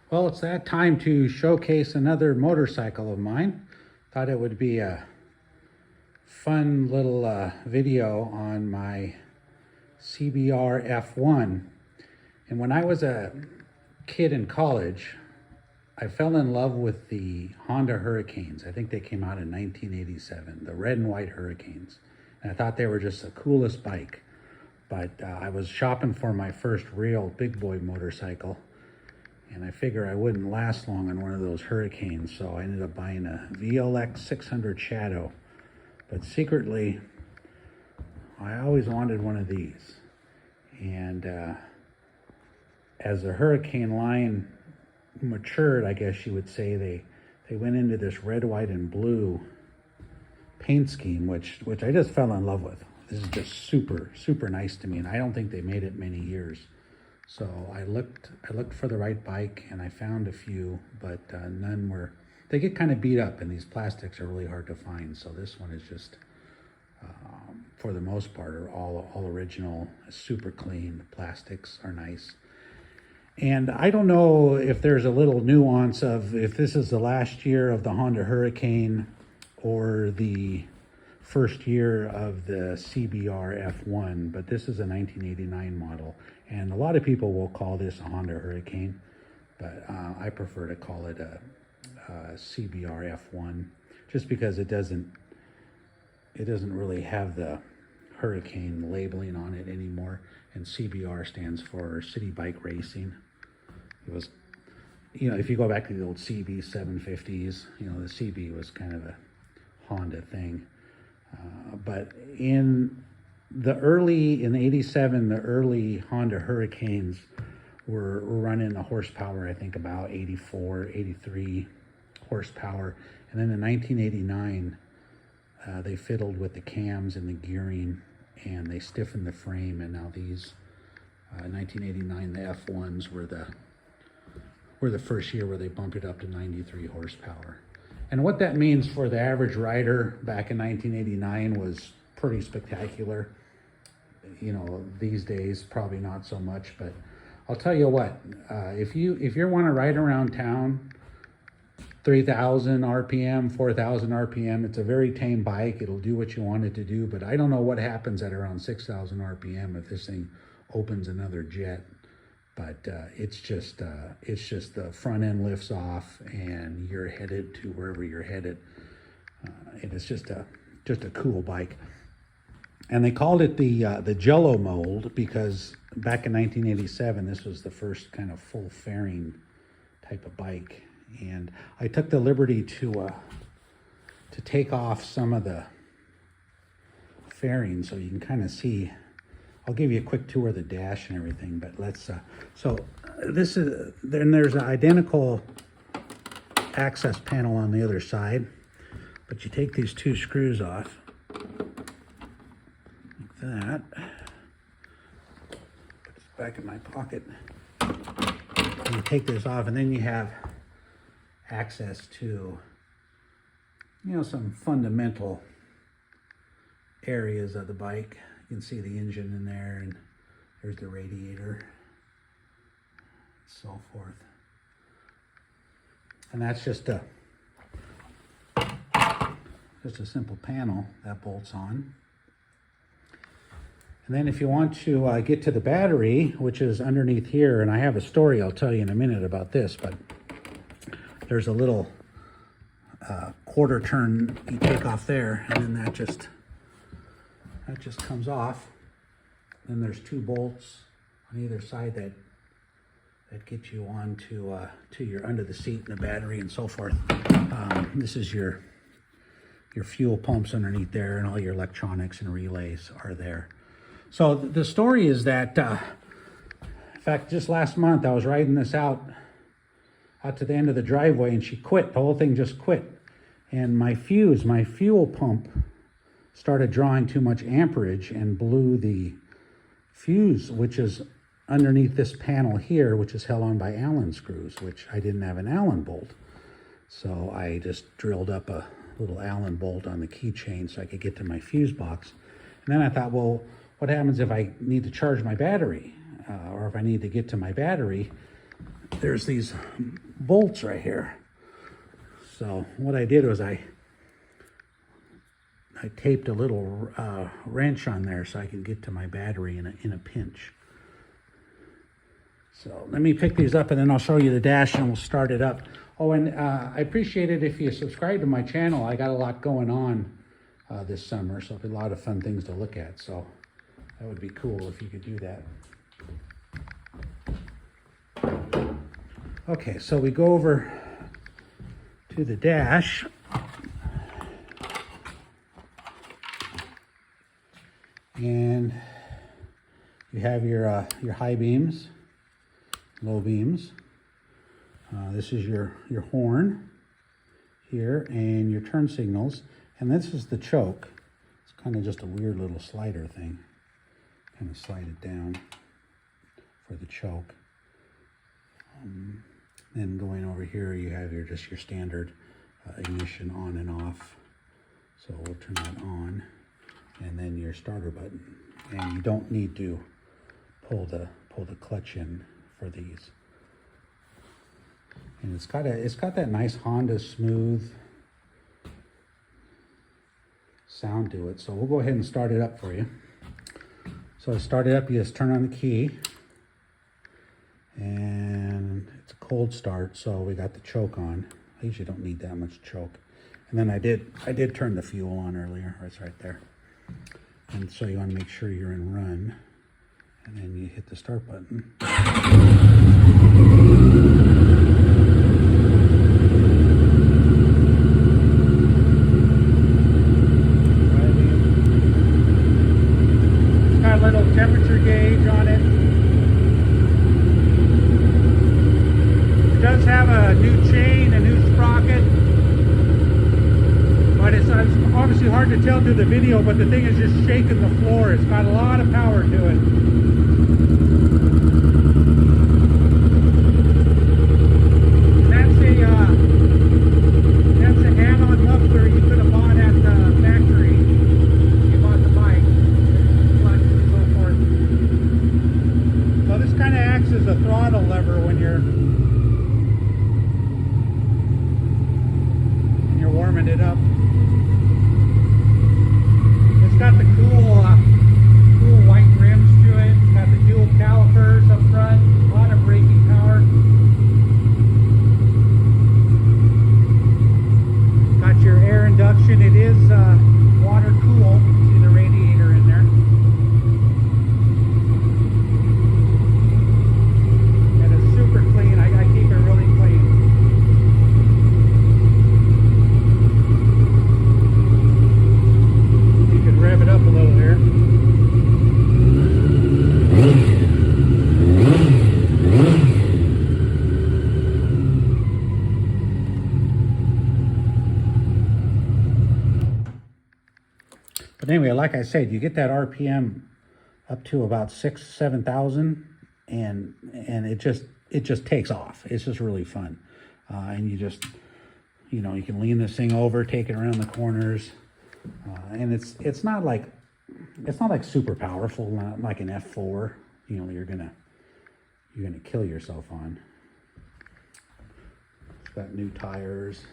Well, it's that time to showcase another motorcycle of mine. Thought it would be a fun little video on my CBR F1. And when I was a kid in college, I fell in love with the Honda Hurricanes. I think they came out in 1987, the red and white Hurricanes. And I thought they were just the coolest bike. But I was shopping for my first real big boy motorcycle, and I figure I wouldn't last long on one of those Hurricanes, so I ended up buying a VLX 600 Shadow. But secretly, I always wanted one of these. And as the Hurricane line matured, I guess you would say, they went into this red, white, and blue paint scheme, which I just fell in love with. This is just super, super nice to me, and I don't think they made it many years. So I looked for the right bike, and I found a few, but none were. They get kind of beat up, and these plastics are really hard to find. So this one is just, for the most part, are all original, super clean. The plastics are nice. And I don't know if there's a little nuance of if this is the last year of the Honda Hurricane or the first year of the CBR F1, but this is a 1989 model. And a lot of people will call this a Honda Hurricane, but I prefer to call it a CBR F1, just because it doesn't really have the Hurricane labeling on it anymore. And CBR stands for City Bike Racing. It was, if you go back to the old CB 750s, the CB was kind of a Honda thing. But in 87, the early Honda Hurricanes were running a horsepower, I think about 84, 83 horsepower. And then in 1989, they fiddled with the cams and the gearing, and they stiffened the frame. And now these, 1989, the F1s were the first year where they bumped it up to 93 horsepower. And what that means for the average rider back in 1989 was pretty spectacular. These days, probably not so much, but I'll tell you what, if you want to ride around town, 3,000 RPM, 4,000 RPM, it's a very tame bike. It'll do what you want it to do, but I don't know what happens at around 6,000 RPM if this thing opens another jet. But it's just the front end lifts off, and you're headed to wherever you're headed. And it's just a cool bike. And they called it the Jello mold because back in 1987, this was the first kind of full fairing type of bike. And I took the liberty to take off some of the fairing so you can kind of see. I'll give you a quick tour of the dash and everything, but let's, then there's an identical access panel on the other side, but you take these two screws off, like that, put this back in my pocket, and you take this off, and then you have access to, some fundamental areas of the bike. You can see the engine in there, and there's the radiator, so forth. And that's just a simple panel that bolts on. And then if you want to get to the battery, which is underneath here, and I have a story I'll tell you in a minute about this, but there's a little quarter turn you take off there, and then that just comes off. Then there's two bolts on either side that get you on to your under the seat and the battery and so forth. This is your fuel pumps underneath there, and all your electronics and relays are there. So the story is that, in fact, just last month I was riding this out to the end of the driveway, and she quit. The whole thing just quit. And my fuel pump started drawing too much amperage and blew the fuse, which is underneath this panel here, which is held on by Allen screws, which I didn't have an Allen bolt. So I just drilled up a little Allen bolt on the keychain so I could get to my fuse box. And then I thought, well, what happens if I need to charge my battery? Or if I need to get to my battery? there's these bolts right here. So what I did was I taped a little wrench on there so I could get to my battery in a pinch. So let me pick these up and then I'll show you the dash and we'll start it up. Oh, and I appreciate it if you subscribe to my channel. I got a lot going on this summer, so it'll be a lot of fun things to look at. So that would be cool if you could do that. Okay, so we go over to the dash. And you have your high beams, low beams. This is your horn here and your turn signals. And this is the choke. It's kind of just a weird little slider thing. Kind of slide it down for the choke. Then going over here, you have just your standard ignition on and off. So we'll turn that on. And then your starter button. And you don't need to pull the clutch in for these. And it's got that nice Honda smooth sound to it. So we'll go ahead and start it up for you. So to start it up, you just turn on the key. And it's a cold start, so we got the choke on. I usually don't need that much choke. And then I did turn the fuel on earlier. It's right there. And so you want to make sure you're in run. And then you hit the start button. It's got a little temperature gauge on it. It does have a new chain, a new sprocket. But it's obviously hard to tell through the video, but the thing is just shaking the floor. It's got a lot of power to it. That's a add-on muffler you could have bought at the factory. You bought the bike, clutch and so forth. So this kind of acts as a throttle lever when you're warming it up. It's got the cool white rims to it. It's got the dual calipers up front. A lot of braking power. Got your air induction. It is water cooled. You can see the radiator in there. And it's super clean. I keep it really clean. Rev it up a little here. But anyway, like I said, you get that RPM up to about 6,000-7,000, and it just takes off. It's just really fun, and you just, you can lean this thing over, take it around the corners. And it's not like super powerful, not like an F4. You're gonna kill yourself on. It's got new tires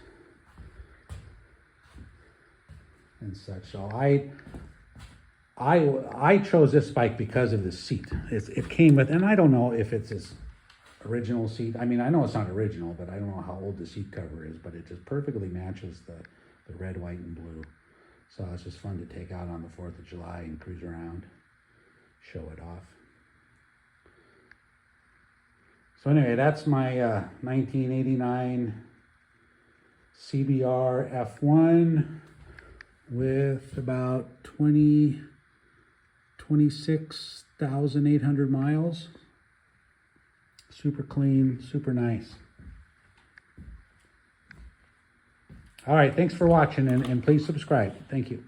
and such. So I chose this bike because of the seat. It came with, and I don't know if it's this original seat. I mean, I know it's not original, but I don't know how old the seat cover is. But it just perfectly matches the red, white, and blue. So it's just fun to take out on the 4th of July and cruise around, show it off. So anyway, that's my 1989 CBR F1 with about 26,800 miles. Super clean, super nice. All right, thanks for watching, and please subscribe. Thank you.